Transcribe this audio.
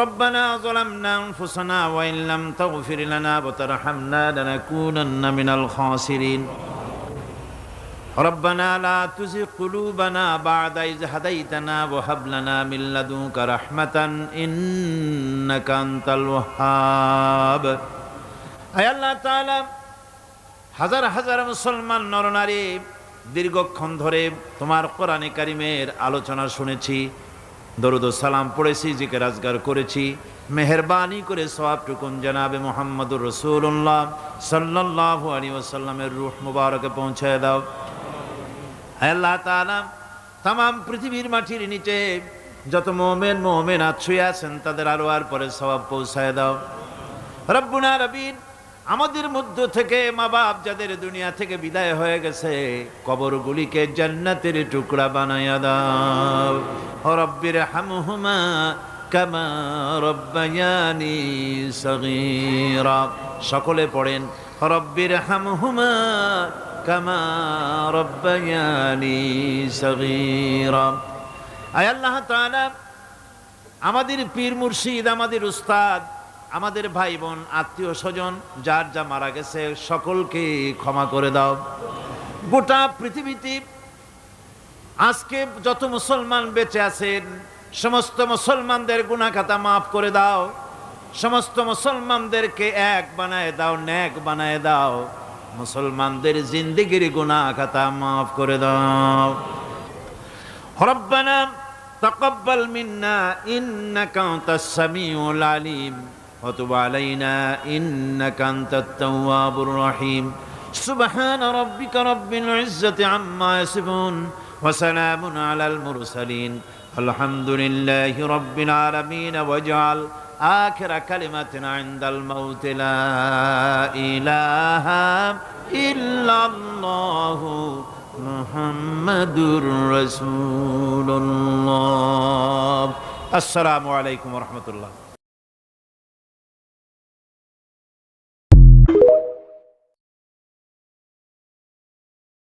ربنا ظلمنا أنفسنا وإن لم تغفر لنا وترحمنا لنكونن من الخاسرين ربنا لا تزغ قلوبنا بعد إذ هديتنا وهب لنا من لدنك رحمة إنك أنت الوهاب আয় আল্লাহ তাআলা হাজার হাজার মুসলমান নরনারী দীর্ঘক্ষণ ধরে তোমার কোরআনে কারিমের আলোচনা শুনেছি, দরুদ ও সালাম পড়েছি, জিকির আজগার করেছি। মেহেরবানি করে সওয়াবটুকুন জনাবে মুহাম্মদুর রাসূলুল্লাহ সাল্লাল্লাহু আলাইহি ওয়াসাল্লামের রূহ মুবারকে পৌঁছায় দাও। হে আল্লাহ তাআলা, तमाम পৃথিবীর মাটির নিচে যত মুমিন মুমিনাত শুয়ে আছেন তাদের আরওয়ার পরে সওয়াব পৌঁছায় দাও। রব্বুনা রবিন, আমাদের মধ্য থেকে মা বাপ যাদের দুনিয়া থেকে বিদায় হয়ে গেছে কবরগুলিকে জান্নাতের টুকরা বানায়া দাও। রব্বির হামহুমা কামা রব্বায়ানি সগীরা। সকলে পড়েন রব্বির হামহুমা কামা রব্বায়ানি সগীরা। আয় আল্লাহ তাআলা, আমাদের পীর মুর্শিদ, আমাদের উস্তাদ, আমাদের ভাই বোন, আত্মীয় স্বজন যার যা মারা গেছে সকলকে ক্ষমা করে দাও। গোটা পৃথিবীতে আজকে যত মুসলমান বেঁচে আছেন সমস্ত মুসলমানদের গুনাহ খাতা মাফ করে দাও। সমস্ত মুসলমানদেরকে এক বানায় দাও, নেক বানায় দাও। মুসলমানদের জিন্দেগির গুনাহ খাতা মাফ করে দাও। রব্বানা তাকাব্বাল মিন্না ইন্নাকা আনতাস সামিউল আলিম وتب علينا إنك أنت التواب الرحيم سبحان ربك رب العزة عما يصفون وسلام على المرسلين الحمد لله رب العالمين واجعل آخر كلمتنا عند الموت لا إله إلا الله محمد رسول الله السلام عليكم ورحمة الله